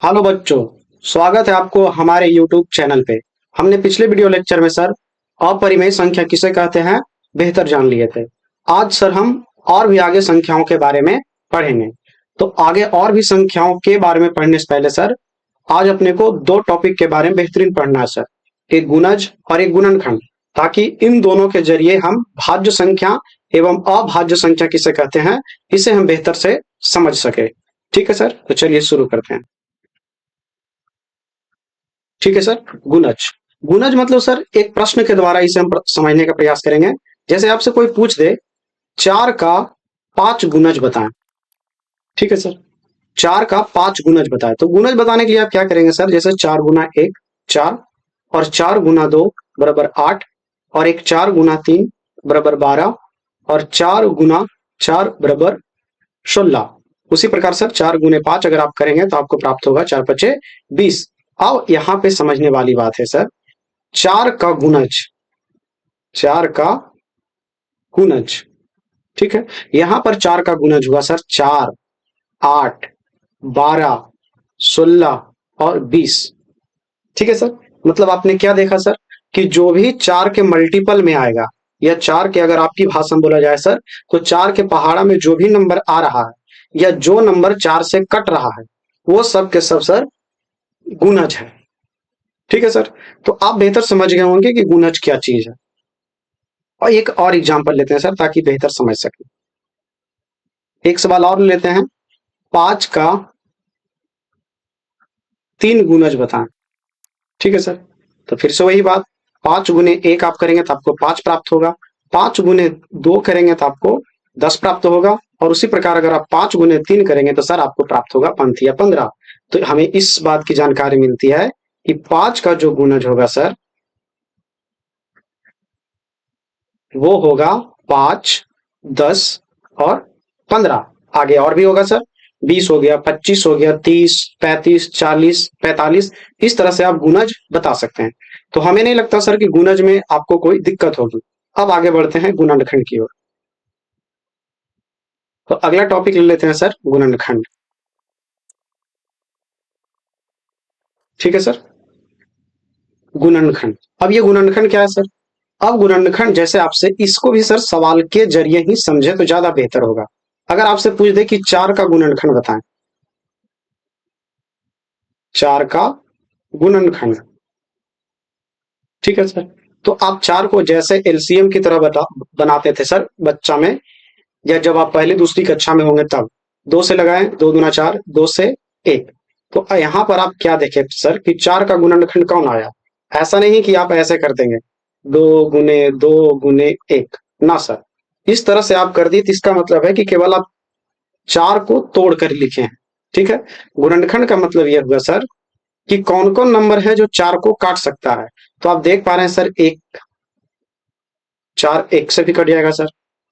Hello बच्चों, स्वागत है आपको हमारे YouTube चैनल पे। हमने पिछले वीडियो लेक्चर में सर अपरिमेय संख्या किसे कहते हैं बेहतर जान लिए थे। आज सर हम और भी आगे संख्याओं के बारे में पढ़ेंगे। तो आगे और भी संख्याओं के बारे में पढ़ने से पहले सर आज अपने को दो टॉपिक के बारे में बेहतरीन पढ़ना है सर, एक गुणज और एक गुणनखंड, ताकि इन दोनों के जरिए हम भाज्य संख्या एवं अभाज्य संख्या किसे कहते हैं इसे हम बेहतर से समझ सके। ठीक है सर, तो चलिए शुरू करते हैं। ठीक है सर। गुणज गुणज मतलब सर एक प्रश्न के द्वारा इसे हम समझने का प्रयास करेंगे। जैसे आपसे कोई पूछ दे 4 का 5 गुणज बताएं। ठीक है सर, 4 का 5 गुणज बताएं। तो गुणज बताने के लिए आप क्या करेंगे सर, जैसे 4 गुना 1 4, और 4 गुना 2 बराबर 8, और एक 4 गुना 3 बराबर 12, और 4 गुना 4 बराबर 16। उसी प्रकार सर 4 गुने 5 अगर आप करेंगे तो आपको प्राप्त होगा 4 पचे 20। अब यहाँ पे समझने वाली बात है सर, 4 का गुणज, 4 का गुणज। ठीक है, यहां पर 4 का गुणज हुआ सर 4 8 12 16 और 20। ठीक है सर, मतलब आपने क्या देखा सर कि जो भी 4 के मल्टीपल में आएगा, या 4 के अगर आपकी भाषा में बोला जाए सर, तो 4 के पहाड़ा में जो भी नंबर आ रहा है या जो नंबर 4 से कट रहा है वो सब के सब सर गुणज है। ठीक है सर, तो आप बेहतर समझ गए होंगे कि गुणज क्या चीज है। और एक और एग्जांपल लेते हैं सर ताकि बेहतर समझ सके। एक सवाल और लेते हैं, 5 का 3 गुणज बताएं। ठीक है सर, तो फिर से वही बात, 5 गुने 1 आप करेंगे तो आपको 5 प्राप्त होगा, 5 गुने 2 करेंगे तो आपको 10 प्राप्त होगा, और उसी प्रकार अगर आप 5 गुने 3 करेंगे तो सर आपको प्राप्त होगा 5 या 15। तो हमें इस बात की जानकारी मिलती है कि 5 का जो गुणज होगा सर वो होगा 5 10 और 15। आगे और भी होगा सर, 20 हो गया, 25 हो गया, 30 35 40 45। इस तरह से आप गुणज बता सकते हैं। तो हमें नहीं लगता सर कि गुणज में आपको कोई दिक्कत होगी। अब आगे बढ़ते हैं गुणनखंड की ओर। तो अगला टॉपिक ले लेते हैं सर, गुणनखंड। ठीक है सर, गुणनखंड। अब ये गुणनखंड क्या है सर, अब गुणनखंड जैसे आपसे इसको भी सर सवाल के जरिए ही समझे तो ज्यादा बेहतर होगा। अगर आपसे पूछ दे कि 4 का गुणनखंड बताएं, 4 का गुणनखंड। ठीक है सर, तो आप 4 को जैसे एलसीएम की तरह बनाते थे सर बच्चा में, या जब आप पहली दूसरी कक्षा में होंगे तब 2 से लगाएं, 2 दूना 4, 2 से 1। तो यहाँ पर आप क्या देखें सर कि 4 का गुणनखंड कौन आया। ऐसा नहीं कि आप ऐसे कर देंगे 2 गुने 1 ना सर, इस तरह से आप कर दी तो इसका मतलब है कि केवल आप 4 को तोड़ कर लिखे हैं। ठीक है, गुणनखंड का मतलब यह हुआ सर कि कौन कौन नंबर है जो 4 को काट सकता है। तो आप देख पा रहे हैं सर, एक 4 1 से भी कट जाएगा सर,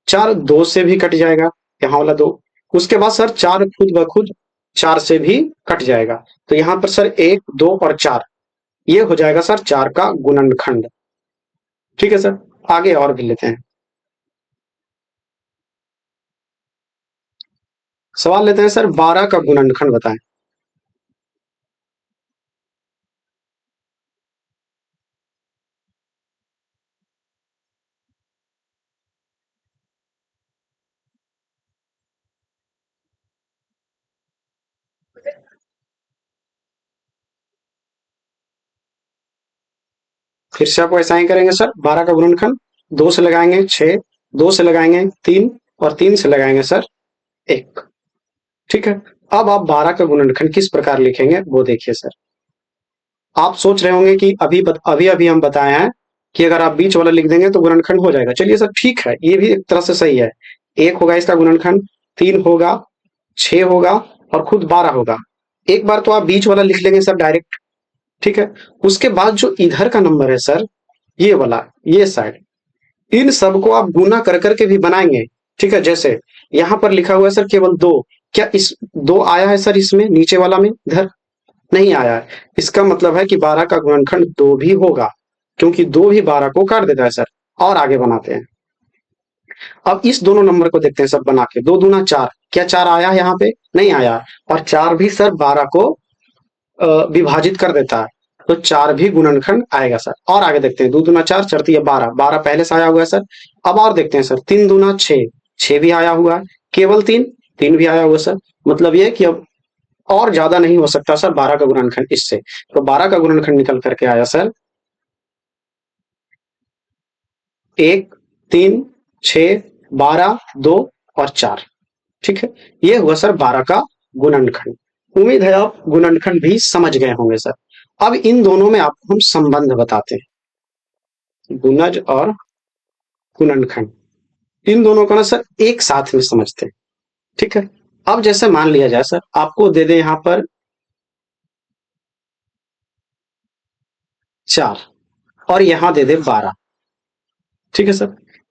4 2 से भी कट जाएगा, यहाँ वाला 2। उसके बाद सर 4 खुद ब खुद 4 से भी कट जाएगा। तो यहाँ पर सर 1 2 और 4, ये हो जाएगा सर 4 का गुणनखंड। ठीक है सर, आगे और भी लेते हैं। सवाल लेते हैं सर, 12 का गुणनखंड बताएं। फिर से आपको ऐसा ही करेंगे सर, 12 का गुणनखंड 2 से लगाएंगे 6, 2 से लगाएंगे 3, और 3 से लगाएंगे सर 1। ठीक है, अब आप 12 का गुणनखंड किस प्रकार लिखेंगे वो देखिए सर। आप सोच रहे होंगे कि अभी अभी हम बताए हैं कि अगर आप बीच वाला लिख देंगे तो गुणनखंड हो जाएगा। चलिए सर ठीक है, ये भी एक तरह से सही है। 1 होगा इसका गुणनखंड, 3 होगा, 6 होगा, और खुद 12 होगा। एक बार तो आप बीच वाला लिख लेंगे सर डायरेक्ट। ठीक है, उसके बाद जो इधर का नंबर है सर, ये वाला, ये साइड, इन सबको आप गुना कर करके भी बनाएंगे। ठीक है, जैसे यहाँ पर लिखा हुआ है सर केवल 2, क्या इस 2 आया है सर इसमें नीचे वाला में, इधर नहीं आया है। इसका मतलब है कि 12 का गुणनखंड 2 भी होगा, क्योंकि 2 भी 12 को काट देता है सर। और आगे बनाते हैं, अब इस दोनों नंबर को देखते हैं सब बना के, 2 दूना 4, क्या 4 आया है यहाँ पे, नहीं आया। और 4 भी सर 12 को विभाजित कर देता है तो 4 भी गुणनखंड आएगा सर। और आगे देखते हैं, 2 दूना 4, 4 तिया 12, 12 पहले से आया हुआ है सर। अब और देखते हैं सर, 3 दूना 6, 6 भी आया हुआ है, केवल 3, 3 भी आया हुआ है सर। मतलब ये कि अब और ज्यादा नहीं हो सकता सर 12 का गुणनखंड इससे। तो 12 का गुणनखंड निकल करके आया सर 1, 3, 6, 12, 2 और 4। ठीक है, ये हुआ सर 12 का गुणनखंड। उम्मीद है आप गुणनखंड भी समझ गए होंगे सर। अब इन दोनों में आपको हम संबंध बताते हैं, गुणज और गुणनखंड, इन दोनों को ना सर एक साथ में समझते हैं। ठीक है, अब जैसे मान लिया जाए सर, आपको दे दे यहां पर 4 और यहां दे दे 12। ठीक है सर,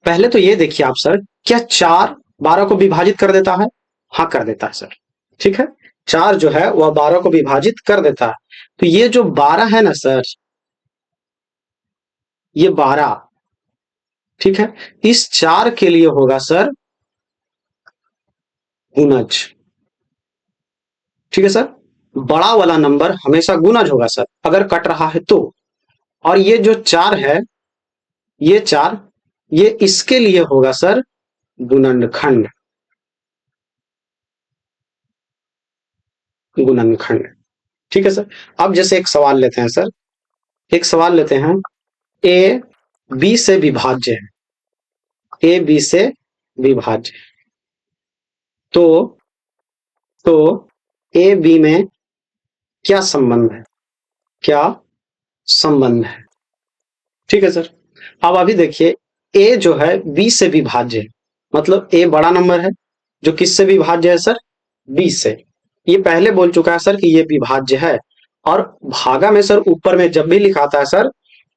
पहले तो ये देखिए आप सर, क्या 4 12 को विभाजित कर देता है? हाँ कर देता है सर। ठीक है, 4 जो है वह 12 को विभाजित कर देता है। तो ये जो 12 है ना सर, ये 12, ठीक है, इस 4 के लिए होगा सर गुणज। ठीक है सर, बड़ा वाला नंबर हमेशा गुणज होगा सर अगर कट रहा है तो। और ये जो 4 है, ये 4, ये इसके लिए होगा सर गुणनखंड, गुणनखंड। ठीक है सर, अब जैसे एक सवाल लेते हैं सर, एक सवाल लेते हैं, ए बी से विभाज्य है, ए बी से विभाज्य, तो तो ए बी में क्या संबंध है, क्या संबंध है? ठीक है सर, अब अभी देखिए, ए जो है बी से विभाज्य है, मतलब ए बड़ा नंबर है जो किससे विभाज्य है सर? बी से। ये पहले बोल चुका है सर कि ये विभाज्य है। और भागा में सर ऊपर में जब भी लिखाता है सर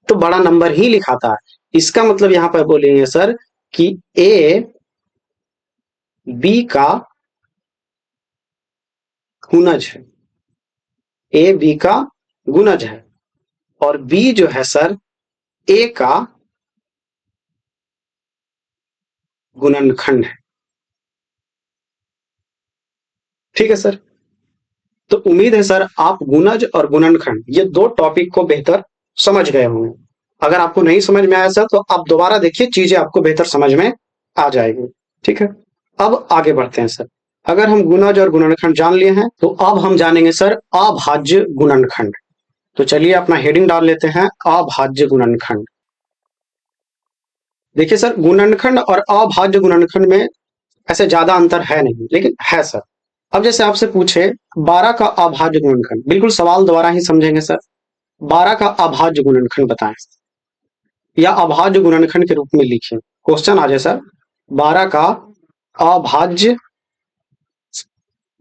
तो बड़ा नंबर ही लिखाता है। इसका मतलब यहां पर बोलेंगे सर कि ए बी का गुणज है, ए बी का गुणज है, और बी जो है सर ए का गुणनखंड है। ठीक है सर, तो उम्मीद है सर आप गुणज और गुणनखंड ये दो टॉपिक को बेहतर समझ गए होंगे। अगर आपको नहीं समझ में आया सर तो आप दोबारा देखिए, चीजें आपको बेहतर समझ में आ जाएगी। ठीक है, अब आगे बढ़ते हैं सर। अगर हम गुणज और गुणनखंड जान लिए हैं तो अब हम जानेंगे सर अभाज्य गुणनखंड। तो चलिए अपना हेडिंग डाल लेते हैं, अभाज्य गुणनखंड। देखिए सर, गुणनखंड और अभाज्य गुणनखंड में ऐसे ज्यादा अंतर है नहीं, लेकिन है सर। अब जैसे आपसे पूछे 12 का अभाज्य गुणनखंड, बिल्कुल सवाल दोबारा ही समझेंगे सर। 12 का अभाज्य गुणनखंड बताएं या अभाज्य गुणनखंड के रूप में लिखें, क्वेश्चन आ जाए सर। 12 का अभाज्य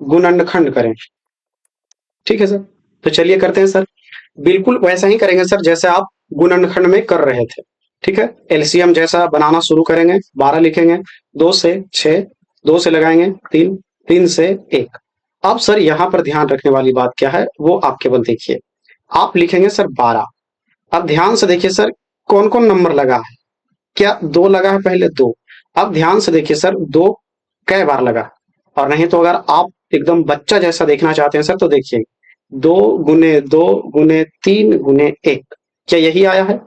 गुणनखंड करें। ठीक है सर, तो चलिए करते हैं सर। बिल्कुल वैसा ही करेंगे सर जैसे आप गुणनखंड में कर रहे थे। ठीक है, एलसीएम जैसा बनाना शुरू करेंगे, 12 लिखेंगे, 2 से 6, 2 से लगाएंगे 3, 3 से 1। अब सर यहां पर ध्यान रखने वाली बात क्या है वो आप केवल देखिए, आप लिखेंगे सर 12। अब ध्यान से देखिए सर, कौन कौन नंबर लगा है? क्या 2 लगा है? पहले 2। अब ध्यान से देखिए सर, 2 कई बार लगा? और नहीं तो अगर आप एकदम बच्चा जैसा देखना चाहते हैं सर तो देखिए, 2 गुने 2 गुने 3 गुने 1, क्या यही आया है?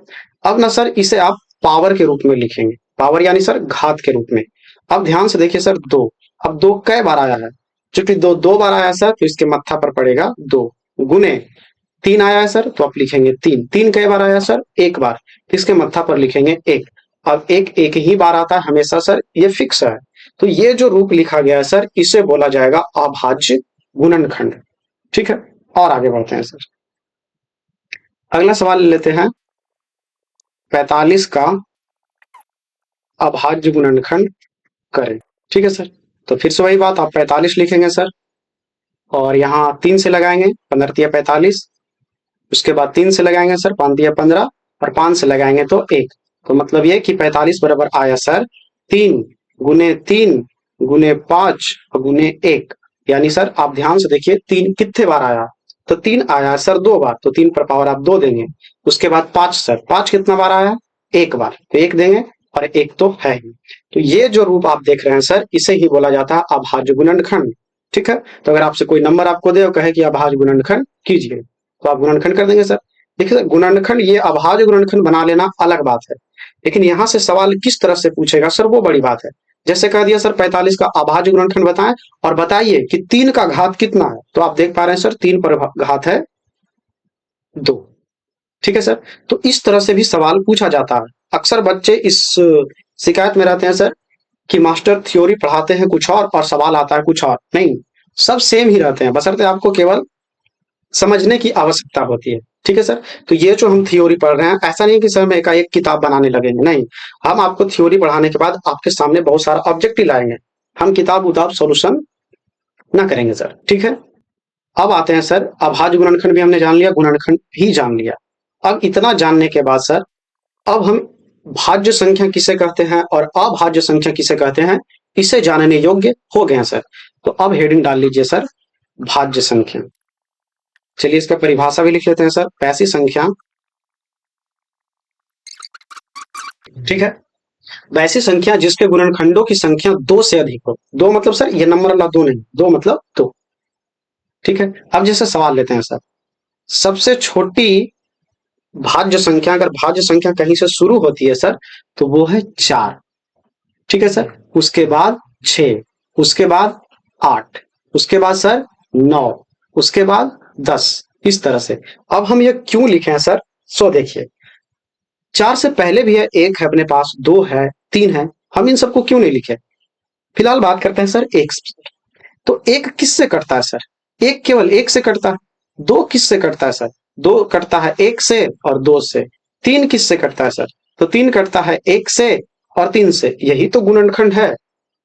अब ना सर इसे आप पावर के रूप में लिखेंगे, पावर यानी सर घात के रूप में। अब ध्यान से देखिए सर, 2, अब 2 कई बार आया है? चूंकि 2 2 बार आया है सर तो इसके मत्था पर पड़ेगा 2, गुने 3 आया है सर तो आप लिखेंगे 3, 3 कई बार आया सर? 1 बार, तो इसके मत्था पर लिखेंगे 1। अब एक एक ही बार आता है हमेशा सर, ये फिक्स है। तो ये जो रूप लिखा गया है सर, इसे बोला जाएगा अभाज्य गुणनखंड। ठीक है, और आगे बढ़ते हैं सर। अगला सवाल लेते हैं, 45 का अभाज्य गुणनखंड करें। ठीक है सर, तो फिर से वही बात, आप 45 लिखेंगे सर, और यहाँ 3 से लगाएंगे, 15 तिया 45, उसके बाद 3 से लगाएंगे सर, 5 तिया 15, और 5 से लगाएंगे तो 1। तो मतलब ये कि 45 बराबर आया सर 3 गुने 3 गुने 5 और गुने 1। यानी सर आप ध्यान से देखिए, 3 कितने बार आया? तो 3 आया सर 2 बार, तो 3 पर पावर आप 2 देंगे। उसके बाद 5 सर, 5 कितना बार आया? 1 बार, तो 1 देंगे, और 1 तो है ही। तो ये जो रूप आप देख रहे हैं सर, इसे ही बोला जाता है अभाज्य गुणनखंड। ठीक है। तो अगर आपसे कोई नंबर आपको दे और कहे कि अभाज्य गुणनखंड कीजिए, तो आप गुणनखंड कर देंगे सर। देखिए सर, गुणनखंड, ये अभाज्य गुणनखंड बना लेना अलग बात है, लेकिन यहाँ से सवाल किस तरह से पूछेगा सर, वो बड़ी बात है। जैसे कह दिया सर 45 का अभाज्य गुणनखंड बताएं और बताइए कि 3 का घात कितना है, तो आप देख पा रहे हैं सर 3 पर घात है 2। ठीक है सर। तो इस तरह से भी सवाल पूछा जाता है। अक्सर बच्चे इस शिकायत में रहते हैं सर कि मास्टर थ्योरी पढ़ाते हैं कुछ और सवाल आता है कुछ और। नहीं, सब सेम ही रहते हैं, बशर्ते आपको केवल समझने की आवश्यकता होती है। ठीक है सर। तो ये जो हम थ्योरी पढ़ रहे हैं, ऐसा नहीं कि सर हम एकाएक किताब बनाने लगेंगे, नहीं। हम आपको थ्योरी पढ़ाने के बाद आपके सामने बहुत सारा ऑब्जेक्टिव लाएंगे, हम किताब उताब सोल्यूशन ना करेंगे सर। ठीक है। अब आते हैं सर, अभाज्य गुणनखंड भी हमने जान लिया, गुणनखंड भी जान लिया। अब इतना जानने के बाद सर, अब हम भाज्य संख्या किसे कहते हैं और अभाज्य संख्या किसे कहते हैं, इसे जानने योग्य हो गए हैं सर। तो अब हेडिंग डाल लीजिए सर, भाज्य संख्या। चलिए इसका परिभाषा भी लिख लेते हैं सर, ऐसी संख्या, ठीक है, वैसी संख्या जिसके गुणनखंडों की संख्या 2 से अधिक हो। 2 मतलब सर ये नंबर वाला 2 नहीं, 2 मतलब 2। ठीक है। अब जैसे सवाल लेते हैं सर, सबसे छोटी भाज्य संख्या, अगर भाज्य संख्या कहीं से शुरू होती है सर, तो वो है 4। ठीक है सर। उसके बाद 6, उसके बाद 8, उसके बाद सर 9, उसके बाद 10, इस तरह से। अब हम ये क्यों लिखे हैं सर, सो देखिए, 4 से पहले भी है, 1 है अपने पास, 2 है, 3 है, हम इन सबको क्यों नहीं लिखे। फिलहाल बात करते हैं सर 1। तो 1 किससे कटता है सर, 1 केवल 1 से कटता है। 2 किससे कटता है सर, 2 कटता है 1 से और 2 से। 3 किससे कटता है सर, तो 3 कटता है 1 से और 3 से। यही तो गुणनखंड है,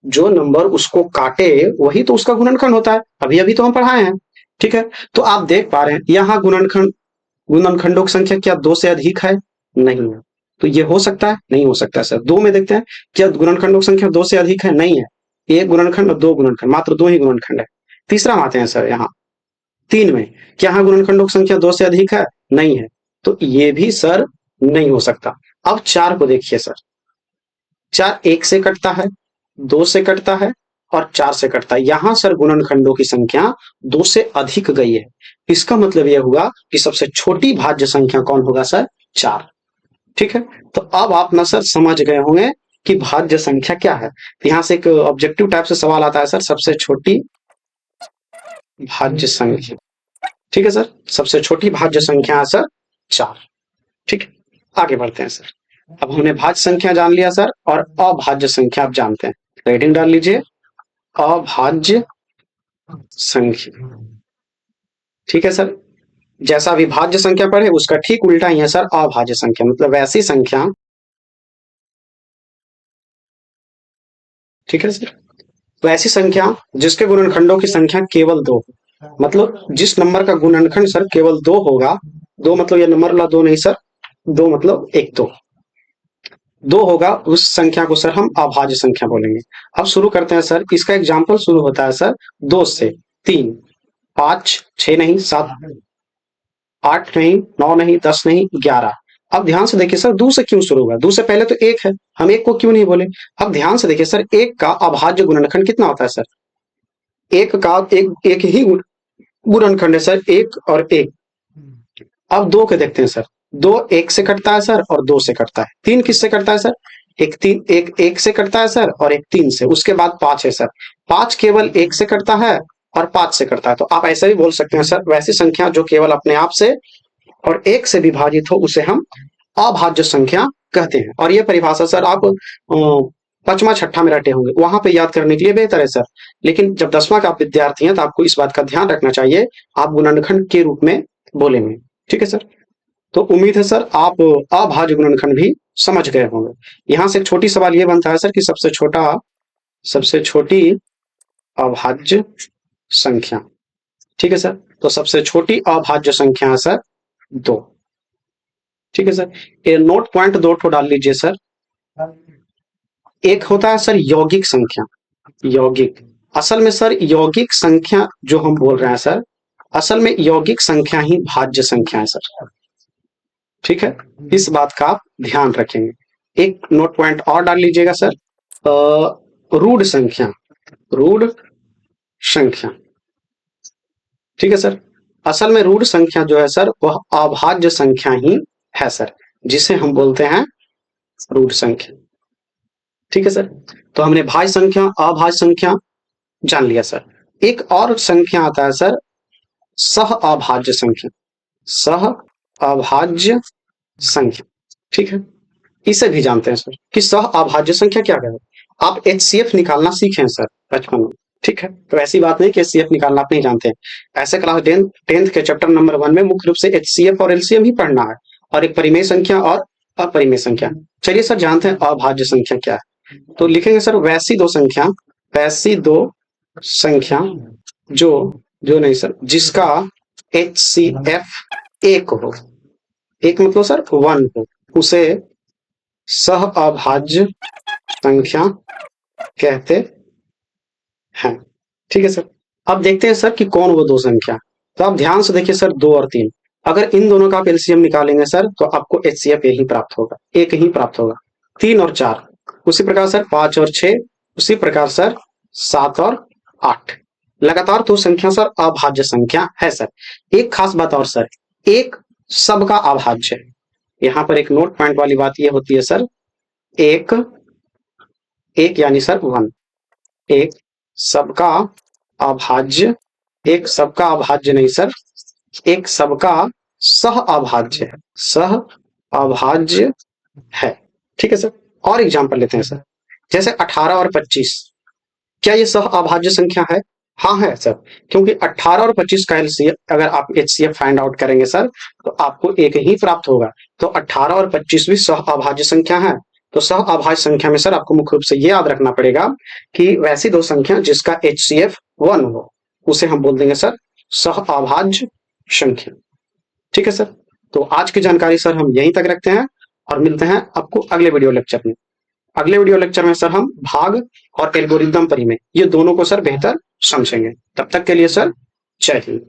जो नंबर उसको काटे वही तो उसका गुणनखंड होता है, अभी अभी तो हम पढ़ाए हैं। ठीक है। तो आप देख पा रहे हैं यहाँ गुणनखंडों की संख्या क्या 2 से अधिक है, नहीं है। तो ये हो सकता है, नहीं हो सकता है सर। 2 में देखते हैं, क्या गुणनखंडों की संख्या 2 से अधिक है, नहीं है। एक गुणनखंड और 2 गुणनखंड, मात्र 2 ही गुणनखंड है। तीसरा में आते हैं सर, यहाँ 3 में, क्या यहाँ गुणनखंडों की संख्या 2 से अधिक है, नहीं है। तो ये भी सर नहीं हो सकता। अब 4 को देखिए सर, 4 1 से कटता है, 2 से कटता है और 4 से कटता है। यहां सर गुणनखंडों की संख्या 2 से अधिक गई है। इसका मतलब यह हुआ कि सबसे छोटी भाज्य संख्या कौन होगा सर, 4। ठीक है। तो अब आप ना सर समझ गए होंगे कि भाज्य संख्या क्या है। तो यहां से एक ऑब्जेक्टिव टाइप से सवाल आता है सर, सबसे छोटी भाज्य संख्या। ठीक है सर, सबसे छोटी भाज्य संख्या है सर 4। ठीक है। आगे बढ़ते हैं सर। अब हमने भाज्य संख्या जान लिया सर, और अभाज्य संख्या आप जानते हैं। रेडिंग डाल लीजिए, अभाज्य संख्या। ठीक है सर। जैसा अविभाज्य संख्या पढ़े उसका ठीक उल्टा ही है सर अभाज्य संख्या, मतलब वैसी संख्या। ठीक है सर। तो ऐसी संख्या जिसके गुणनखंडों की संख्या केवल 2, मतलब जिस नंबर का गुणनखंड सर केवल 2 होगा। 2 मतलब ये नंबर वाला 2 नहीं सर, 2 मतलब 1 2 होगा, उस संख्या को सर हम अभाज्य संख्या बोलेंगे। अब शुरू करते हैं सर, इसका एग्जाम्पल शुरू होता है सर 2 से, 3, 5, 6 नहीं, 7, 8 नहीं, 9 नहीं, 10 नहीं, 11। अब ध्यान से देखिए सर, 2 से क्यों शुरू हुआ, 2 से पहले तो 1 है, हम 1 को क्यों नहीं बोले। अब ध्यान से देखिए सर, 1 का अभाज्य गुणनखंड कितना होता है सर, 1 का एक ही गुणनखंड है सर, 1 और 1। अब 2 के देखते हैं सर, 2 1 से कटता है सर और 2 से कटता है। 3 किससे कटता है सर, एक 3 एक 1 से कटता है सर और एक 3 से। उसके बाद 5 है सर, 5 केवल 1 से कटता है और 5 से कटता है। तो आप ऐसा भी बोल सकते हैं सर, वैसी संख्या जो केवल अपने आप से और 1 से विभाजित हो उसे हम अभाज्य संख्या कहते हैं। और ये परिभाषा सर आप 5वां 6ठा में रटे होंगे, वहां पे याद करने के लिए बेहतर है सर। लेकिन जब 10वां का आप विद्यार्थी हैं तो आपको इस बात का ध्यान रखना चाहिए, आप गुणनखंड के रूप में बोलेंगे। ठीक है सर। तो उम्मीद है सर आप अभाज्य गुणनखंड भी समझ गए होंगे। यहां से एक छोटी सवाल ये बनता है सर कि सबसे छोटी अभाज्य संख्या। ठीक है सर। तो सबसे छोटी अभाज्य संख्या है सर 2। ठीक है सर। ये नोट पॉइंट 2 ठो डाल लीजिए सर। एक होता है सर यौगिक संख्या, यौगिक। असल में सर यौगिक संख्या जो हम बोल रहे हैं सर, असल में यौगिक संख्या ही भाज्य संख्या है सर। ठीक है। इस बात का आप ध्यान रखेंगे। एक नोट पॉइंट और डाल लीजिएगा सर, रूढ़ संख्या, रूढ़ संख्या। ठीक है सर। असल में रूढ़ संख्या जो है सर वह अभाज्य संख्या ही है सर, जिसे हम बोलते हैं रूढ़ संख्या। ठीक है सर। तो हमने भाज्य संख्या अभाज्य संख्या जान लिया सर। एक और संख्या आता है सर सह अभाज्य संख्या। सह अभाज्य संख्या। ठीक है। इसे भी जानते हैं सर कि सह अभाज्य संख्या क्या है। आप एचसीएफ निकालना सीखे हैं सर बचपन में। ठीक है। तो ऐसी बात नहीं कि एचसीएफ निकालना आप नहीं जानते हैं। ऐसे क्लास टेंथ के चैप्टर नंबर 1 में मुख्य रूप से एचसीएफ और एलसीएम ही पढ़ना है, और एक परिमेय संख्या और अपरिमेय संख्या। चलिए सर जानते हैं अभाज्य संख्या क्या है। तो लिखेंगे सर वैसी दो संख्या जो जो नहीं सर जिसका एचसीएफ एक हो, एक मतलब सर 1 हो, उसे सह अभाज्य संख्या कहते हैं। ठीक है सर। अब देखते हैं सर कि कौन वो दो संख्या। तो आप ध्यान से देखिए सर 2 और 3, अगर इन दोनों का आप एलसीएम निकालेंगे सर तो आपको एचसीएफ यही प्राप्त होगा, एक ही प्राप्त होगा। 3 और 4, उसी प्रकार सर 5 और 6, उसी प्रकार सर 7 और 8। लगातार दो संख्या सर अभाज्य संख्या है सर। एक खास बात और सर, एक सबका अभाज्य है। यहाँ पर एक नोट पॉइंट वाली बात ये होती है सर, एक यानी सर 1, एक सबका अभाज्य, एक सबका अभाज्य नहीं सर, एक सबका सह अभाज्य है, सह अभाज्य है। ठीक है सर। और एग्जांपल लेते हैं सर, जैसे 18 और 25, क्या ये सह अभाज्य संख्या है? हाँ है सर, क्योंकि 18 और 25 का एलसीएम अगर आप एचसीएफ फाइंड आउट करेंगे सर तो आपको एक ही प्राप्त होगा। तो 18 और 25 भी सह अभाज्य संख्या है। तो सह अभाज्य संख्या में सर आपको मुख्य रूप से ये याद रखना पड़ेगा कि वैसी दो संख्या जिसका एचसीएफ 1 हो उसे हम बोल देंगे सर सह अभाज्य संख्या। ठीक है सर। तो आज की जानकारी सर हम यहीं तक रखते हैं और मिलते हैं आपको अगले वीडियो लेक्चर में। अगले वीडियो लेक्चर में सर हम भाग और एल्गोरिदम परिमेय ये दोनों को सर बेहतर समझेंगे। तब तक के लिए सर जय हिंद।